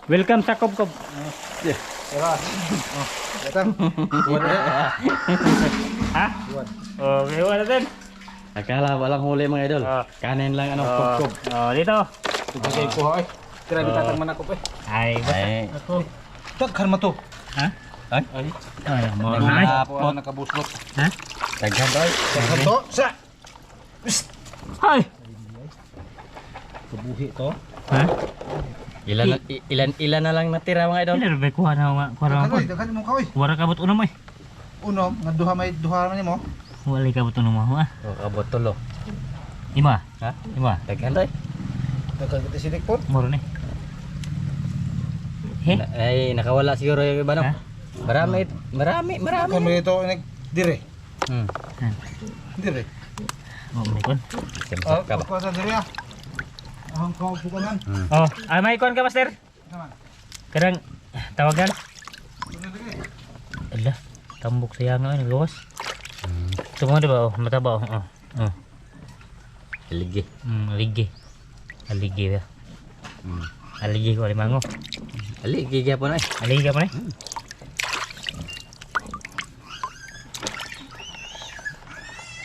Welcome sa Kob. Yeah. Datang. Ha? Oh, wala din. Akala walang huli mga idol. Kanin lang kob-kob. Oh, dito. Tugay ko ay. Tira bitatang man ako Ay, basta ako. Daghan mo to. Ha? Ay. Ay, mo na. Ako nakabuslot. Ha? Daghan doy. Daghan to. Sa. Ay. Kabuhi to. Ha? Ilan na lang natira mga idol. Ilan ba kuha na nga? Daghan mo ka oy. Wara kabot uno mo eh. Uno, nga duha man mo. Wala kabot uno mo ha. Oh, abot tulo. Ima. Ha? Ima. Daghan doy. Daghan kita silik po. Moro ni. He? Ay nakawala siguro yung iba no. Ha? Marami. Kami ito nag dire. Dire. Oh, may kon. Simsak ka ba? Kuha sa dire ah. Ang kaupukan. Oh, ay may kon ka master. Naman. Kadang tawagan. Ala, tambok sa yango ay nagawas. Tumo diba oh, mataba oh. Oh. Ligi. Ligi. Aligi ya. Aligi ko limango. Ligi gyapon ay. Aligi ka pa ni?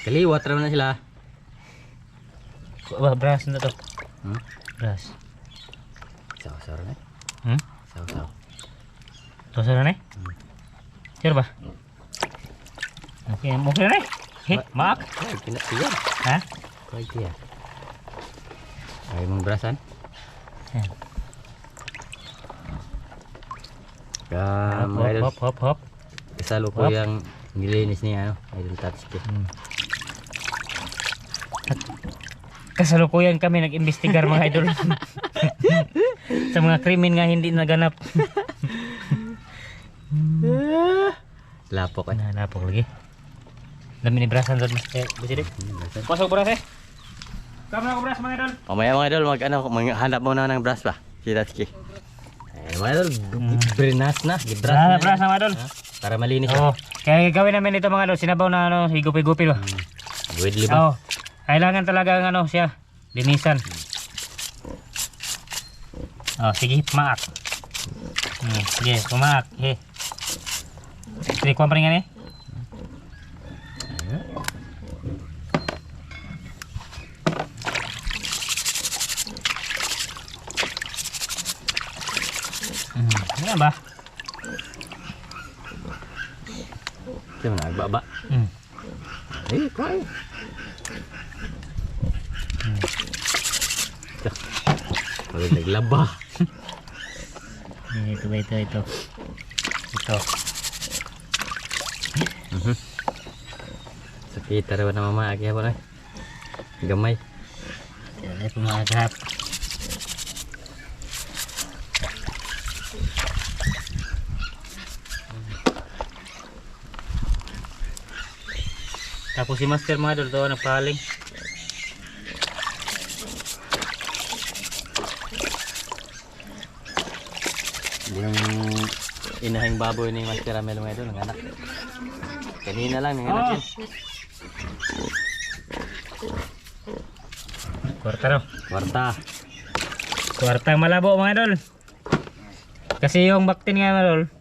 Kaliwat ra na sila. Wah, beras na to. Beras. Saw-saw na. Saw-saw. Terus na ni? Sure ba? Okay, mo na ni. He, mak. Ay, kinasiyan. Ha? Kuy dia. Ay mong berasan. Yan. Mga idol. Hop. Kasalo ko yung nilinis niya idol Tatsuki. Kasalukuyan kami nag-imbestigar mga idol. Sa mga krimen nga hindi naganap. Lapok ay. Napok lagi. Dami ni brasan doon mas bisidik. Pasok beras eh. Kamu na ko beras mga idol. Mamaya mga idol maghanap muna ng brush ba? Si Tatsuki. Eh mga idol, brinas na, gibras na. Beras mga idol. Para malinis. Oh, kaya gawin namin ito mga idol, sinabaw na higupi-gupi ba. Widely ba? Oh, kailangan talaga siya, linisan. Oh, sige, maak. Sige, kumaak. He. Sige, kuha pa rin nga eh. Ano ba? Siya mo nagbaba. Eh, kaya. Wala naglaba. Ito. Ito. Sakita rin na mama. Kaya pa rin. Gamay. Ito pumagap. Tapos si master mga idol doon nagpaling. Yung inahing baboy ni Mas Caramel mga idol, ng anak. Kanina lang, ng anak yun. Kwarta raw. Kwarta. Malabo mga idol. Kasi yung baktin nga mga idol.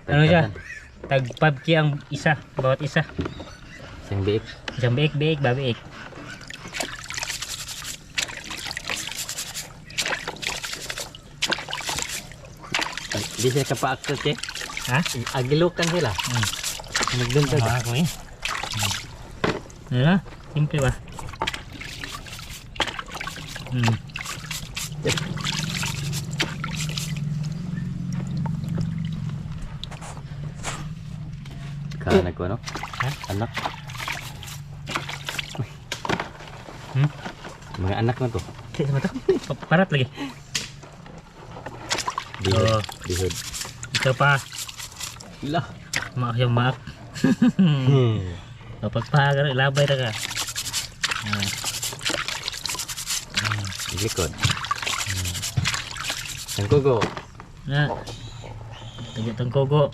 Ano siya? Tag-5K ang isa, bawat isa. Isang biik. Isang biik, babiik. Di sila kapa-aktot eh. Ha? Agilukan sila. Nagdunta ka. Ako eh. Ano? Simple ba? Kaanag ko ano? Ha? Anak. Mga anak na to. Kaya sama to? Parat lagi. Bihod. Bihod. Ito pa. Lah. Maak yung maak. Kapag pahagar, labay na ka. Likod. Ang kugo. Na. Tagot ang kugo.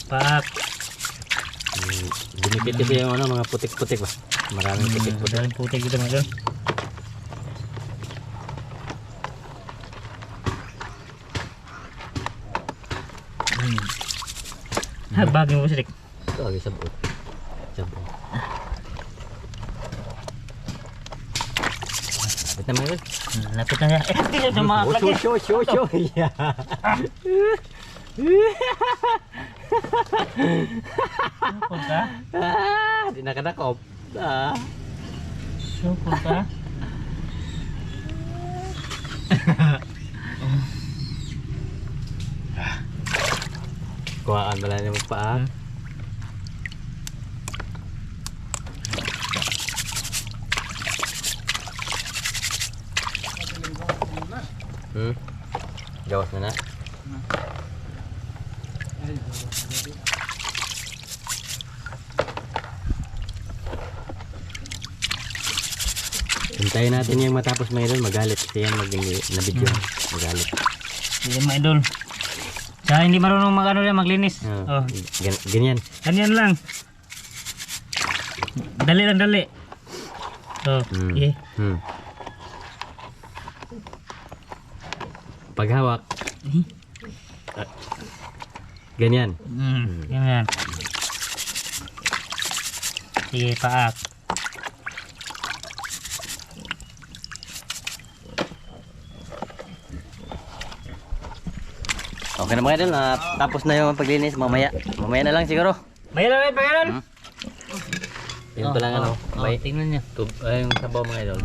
Paak. Dumikit ito yung mga putik-putik ba? Maraming putik-putik. Maraming putik dito mga idol. Bagay mo sirik. Ito, lagi sabot. Sabot. Lapit naman yun. Lapit na siya. Hindi siya sumakak lagi. Show. Yeah. Sukol ka? Di nakadakop. Sukol ka? Kuhaan pala niya magpaa. Gawas na na. Hintayin natin yung matapos may idol, magalit. Kasi yan na-video. Magalit. Hindi mga idol. Kaya hindi marunong maglinis. Oh. Ganyan. Ganyan lang. Dali lang, dali. Oh, okay. Paghawak. Ganyan. Ganyan. Sige, paak. Okay na mga idol, tapos na yung paglinis. Mamaya na lang siguro. May lang, Yun pa lang tingnan niya. Yung sabaw mga idol,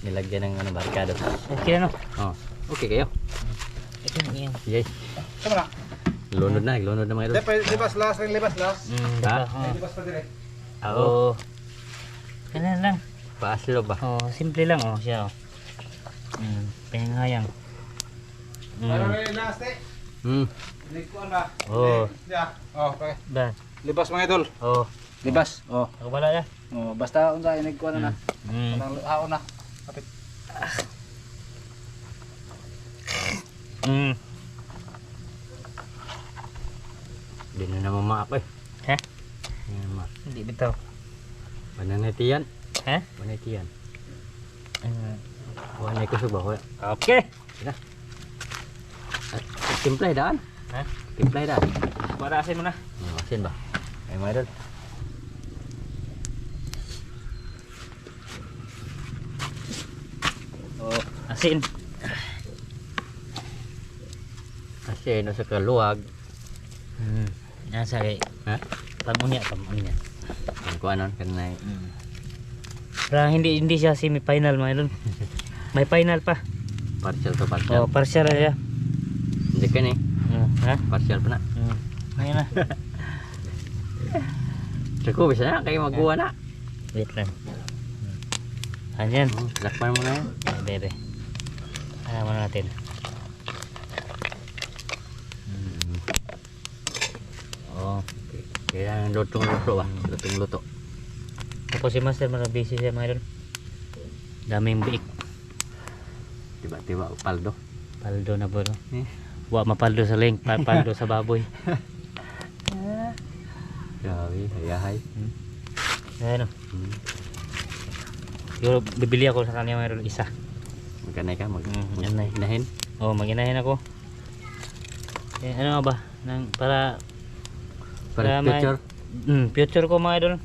nilagyan ng barkado. Okay na, no? Okay kayo. Ito na yan. Sige. Tama na. Lunod na mga idol. Libas last, libas last. Libas pa dire. Oo. Ganyan lang. Paaslo ba? Oh, simple lang siya. Penghayang. Para rin last eh. Nikuan ba? Oh. Yeah. Okay. Ba. Libas mga idol. Oh. Libas. Ako bala ya. Basta unsa nikuan na. Kanang haon na. Kapit. Hindi na naman maak eh. Ha? Hindi na maak. Hindi bitaw. Bananetiyan. Ha? Bananetiyan. Wanay ko sa baho. Okay. Timplay daan. Ha? Timplay daan. Marasin mo na. Asin ba? Ay mga idol. Oh, asin. Asin o sa kaluwag. Nasa kay. Ha? Pamunya. Ang kuanon kanay. Para hindi siya semi-final mga idol. May final pa. Partial to partial. Oh, partial na siya. Hindi ka ni. Ha? Partial pa na. Ngayon na. Sako bisa na kayo magkuha na. Wait lang. Anyan. Lakpan mo na yan. Bebe. Ano mo natin. Oh. Kaya lutong-luto ba? Lutong-luto. Tapos si Master busy siya mga idol. Daming biik. Tiba-tiba paldo. Paldo na po no? Wa mapaldo sa link, paldo sa baboy. Grabe, hayahay. Ayan o. Siguro bibili ako sa kanya mga idol isa. Magkanay ka? Inay. Inahin? Oo, mag-inahin ako. Ano nga ba? Para future? Future ko mga idol.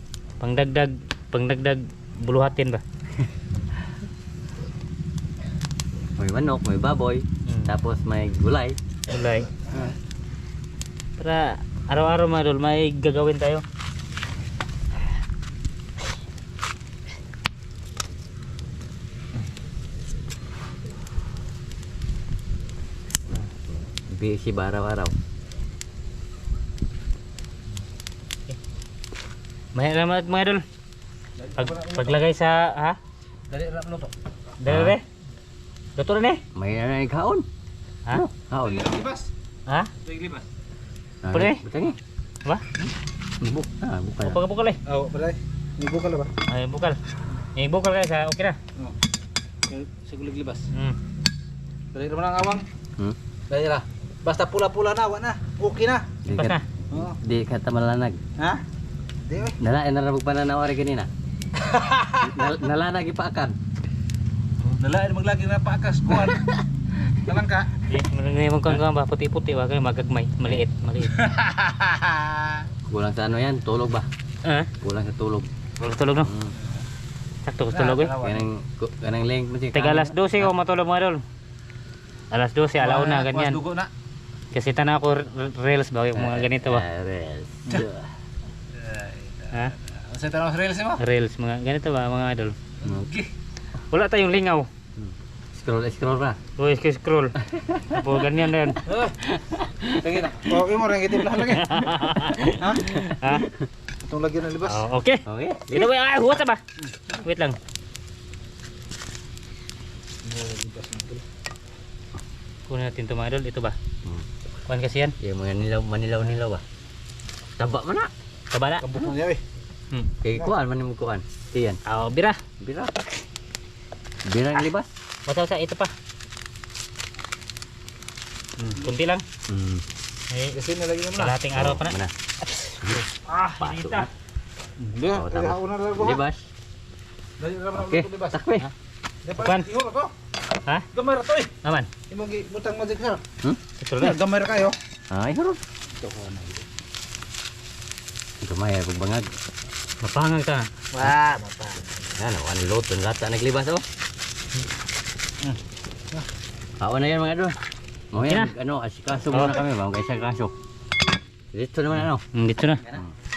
Pangdagdag buluhatin ba? May manok, may baboy, tapos may gulay. Gulay. Para araw-araw mga idol, may gagawin tayo. Busy ba araw-araw? May alamat mga idol. Paglagay sa Dali ra luto. Dere. Luto rin eh. May kaon. Ha? Kaon. Libas. Ha? Libas. Pwede? Butangi. Ba? Bukal. Bukal eh. Oh, beray. Ni bukal ba? Ay, bukal. Yung bukal guys ha, okay na. Segulig libas. Dali ra man ang awang. Dali ra. Basta pula-pula na, wa na. Okay na. Pas na. Di ka tamalanag. Ha? Di oy. Narabog pa na nawari kanina. Nalanag ipaakan. Nalain maglagi na paakas kuan. Kalang ka. Ngayon kang ba puti-puti wag kayo magagmay, maliit. Kulang sa ano yan, tulog ba? Kulang sa tulog. Tulog no. Sakto tulog eh. Kanang link mo Tag alas 12 ko matulog mga idol. Alas 12 alauna ganyan. Dugo na. Kasi tanaw ko reels ba yung mga ganito ba. Reels. Ha? Sa tanong reels mo? Reels mga ganito ba mga idol. Okay. Wala tayong lingaw. Scroll pa. Uy, scroll. Tapos ganyan din. Tingin na. Okay mo rin kitip lang lagi. Ha? Ha? Itong lagyan ng libas. Oh, okay. Okay. Dito ba? Huwag ba? Wait lang. Kunin natin ito mga idol. Ito ba? Kuhan kasi yan. Yung mga manilaw ba? Taba mo na. Taba na. Kabuk na niya eh. Kay kuan man mo kuan. Tiyan. Oh, bira. Bira. Bira ang libas. Basta ito pa. Kunti lang. Eh, Kasi nalagyan mo na. kalating araw pa na. Mana? Pasok na. Hindi, Oo, tama. ako na lang ko. Libas. Dali na lang Okay. ako libas. Takpe. Kuan. Iyo ako. Ha? Gamay ra to eh. Naman. Imong butang magic sir. Ito na. Gamay ra kayo. Ay, harap. Gamay ay pagbangag. Mapangang ka. Wah, mapa. Yan, ang luton lata naglibas oh. Awan na yan mga idol. Mga yan, ano, asikaso muna kami, mga isang kaso. Dito naman ano. Dito na.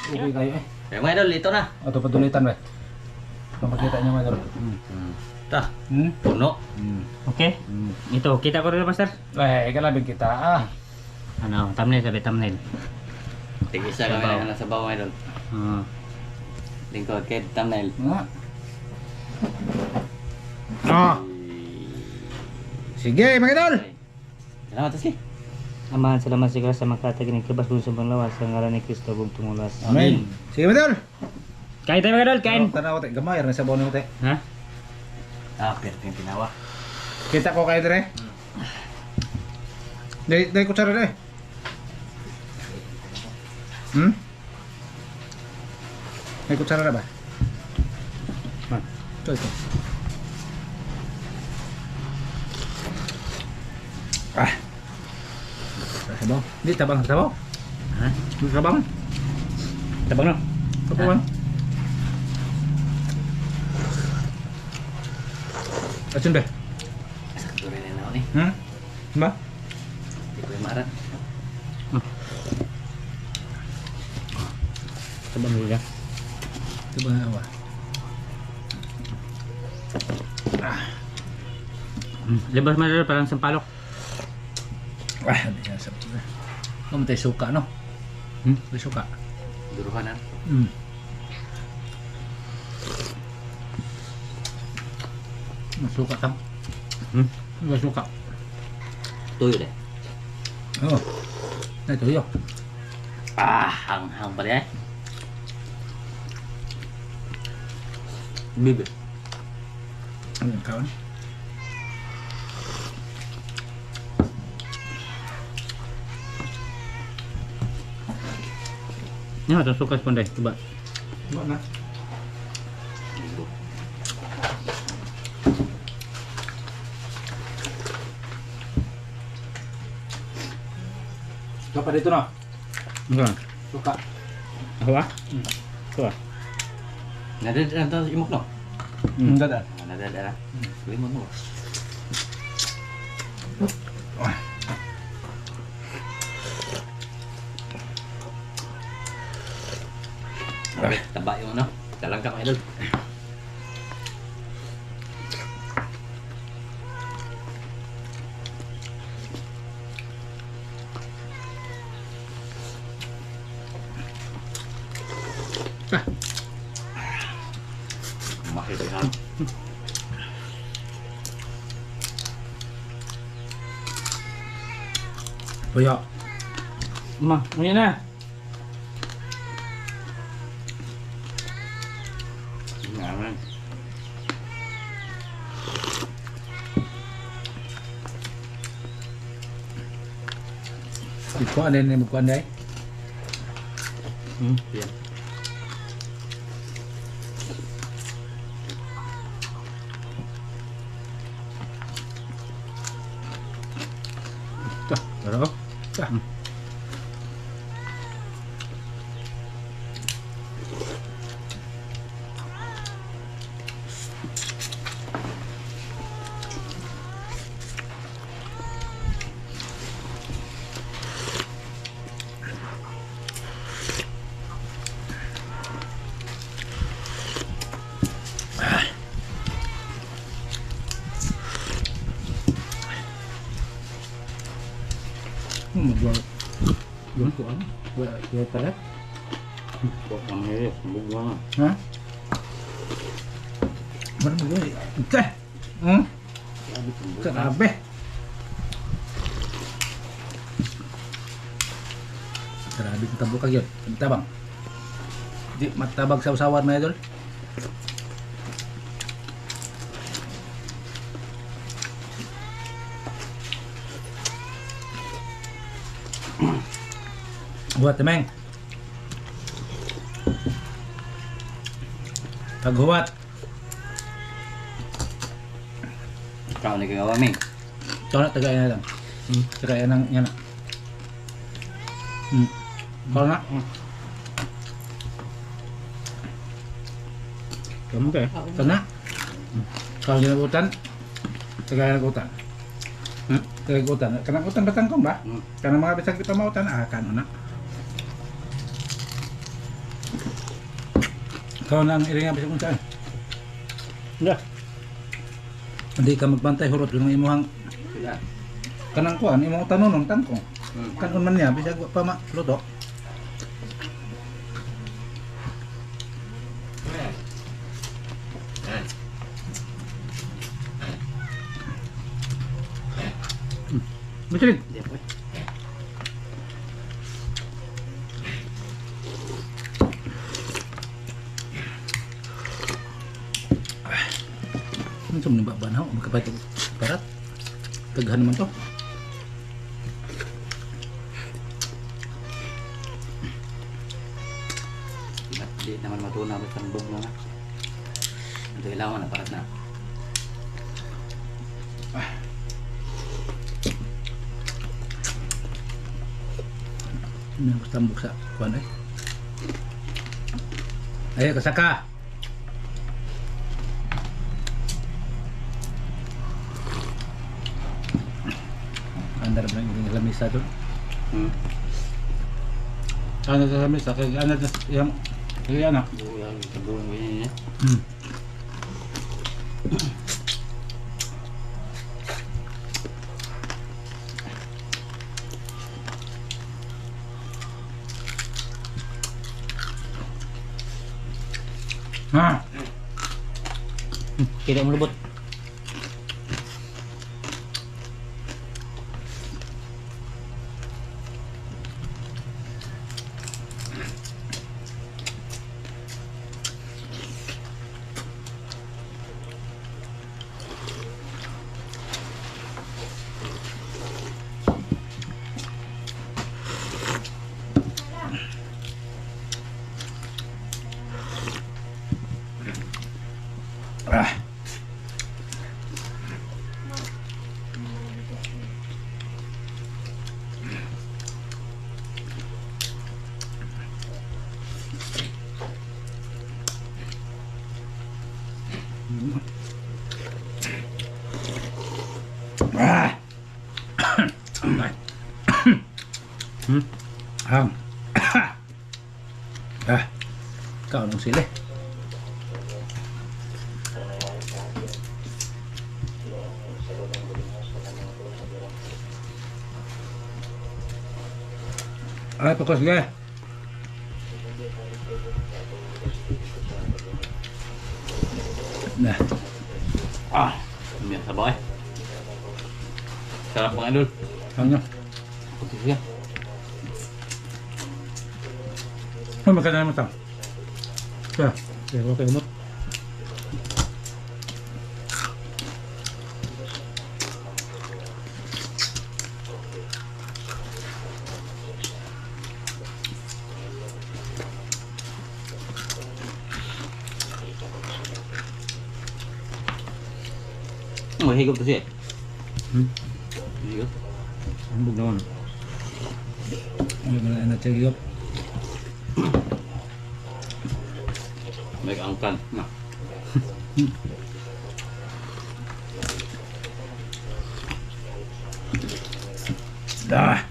Okay kayo eh. Kaya mga idol, dito na. Ito padulitan ba? Pakita niyo mga Ta, puno. Okay. Ito, kita ko rin master. Eh, ikalabig kita ah. Ano, thumbnail sabi thumbnail. Tig-isa kami na nasa bawah mga idol. Lingkod kay thumbnail. Ah. Sige, mga idol. Salamat Taski. Amahan salamat siguro sa makatag ng kibas kung sa panglawas sa ngalan ni Kristo kung tumulas. Amen. Sige, mga idol. Kain tayo mga idol, kain. Tanaw te, gamay ra sa bono te. Ha? Perfect yung tinawa. Kita ko kayo dire. Dai kutsara dai. May kutsara na ba? Ito. Ah. Sabaw. Di tabang. Ha? Tabang. Tabang no? Tabang. Asun ba? Sakto rin na ako ni. Ba? Hindi ko yung maarat. Tabang mo yan. Tabang na ba? Libas mga idol, parang sampalok. Ah, hindi siya sa pula. Kamu tayo suka, no? Tayo suka. Duruhan na. Suka tam. Suka. Tuyo deh. Oh. Nah, itu yo. Hang pa rin eh. Bibir. Kawan. Ini ada suka sepandai, coba. Mana? Dapat itu no? Enggak. Suka. Apa? Coba. Nada nada imok no. Enggak ada. Nada. Limon mo. Taba yung ano. Dalang ka mga idol. Makikihan. Tuyo. Ma, ini na. Ngaman. Iko ada ni bukan dai. Yan. Pero, magbuhat. Yun ko ano? Wala pala? Ang hirap, bugwa nga. Ha? Mana mo yun? Ito! Grabe! Grabe ang tabo ka yun. Ang tabang. Di matabag sa usawan mga idol. Buat temeng. Paghuwat. Ikaw nagagawa, Ming. Ito na, tagayan na lang. Tagayan ng yan na. Kau na. Kamu kayo? Ito na. Kalau ginabutan, tagayan ng utan. Tagayan ng utan. Kanang utan batangkong ba? Kanang mga bisag di pa mautan, kano na. Kau na ang iringa bisag untaan. Hindi ka magbantay hurot yung imuhang kanang kuan, imong tanunong tangkong. Kanon man niya bisag pa maluto. Betul. Macam ni bak banau magkapait barat. Tegahan naman to. Hindi naman matuna basta ng bug na nga. Ito kailangan na parat na. Ini harus tambuk sa kuan eh. Ayo kasaka. Andar ba yung lamisa doon? Ano sa lamisa? Kaya ano yung kaya ano? Yung tabuhan ganyan niya. Ha? Tidak melebut. Hang. Kau nung sila. Ay, pokos ga. Nah. Biasa boy. Sarap mga idol. Ano? Putih siya. Oh, makan na naman tao. Kaya, okay umot. Mahigop to siya. Hmm? Mahigop. Ang bugnawan. Ano ba na nagyop? May angkan na. Dah.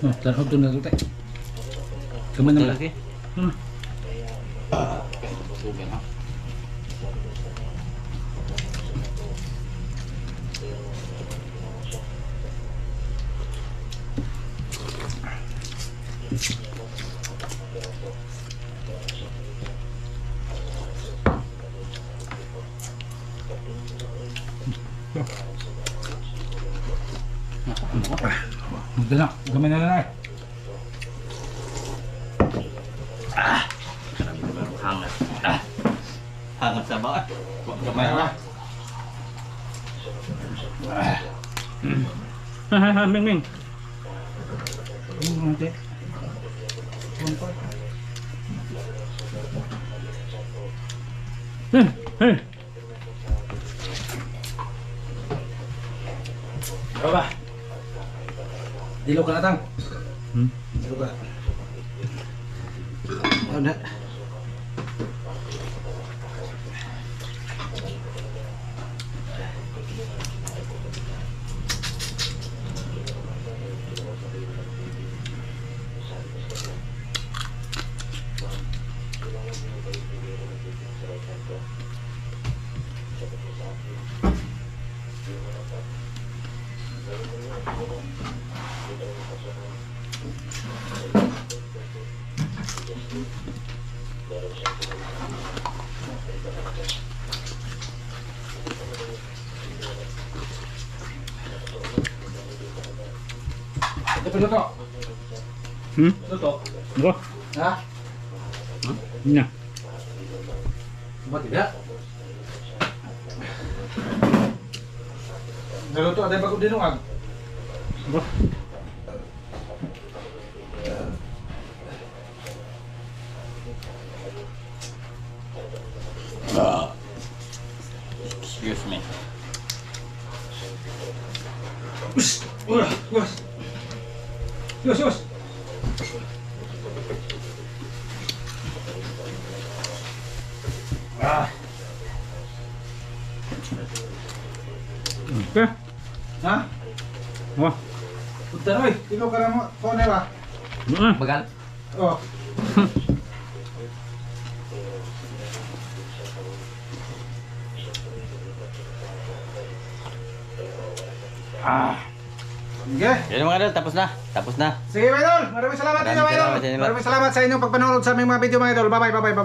Oh, tarhog tu na tu tay. Kaman na Lagi. Sugan ha. Magda na, kaman na na. Hangat. Hangat sa bawah. Huwag kamay ha. Ming Ming. Nanti. Apa? Dilo ka na tang. Dilo ka. Ano? Ito to. Ito to. Go. Ha? Na. Ba tidak? Naluto ada bago dinuag. Go. Excuse me. Yos. Okay. Ha? Oh. Punta na oy. Ikaw ka mo phone ba? Bagal. Oh. Sige. Yan mga idol, tapos na. Tapos na. Sige, mga idol. Maraming salamat din, mga idol. Maraming salamat. Maraming salamat sa inyong pagpanood sa aming mga video, mga idol. Bye-bye.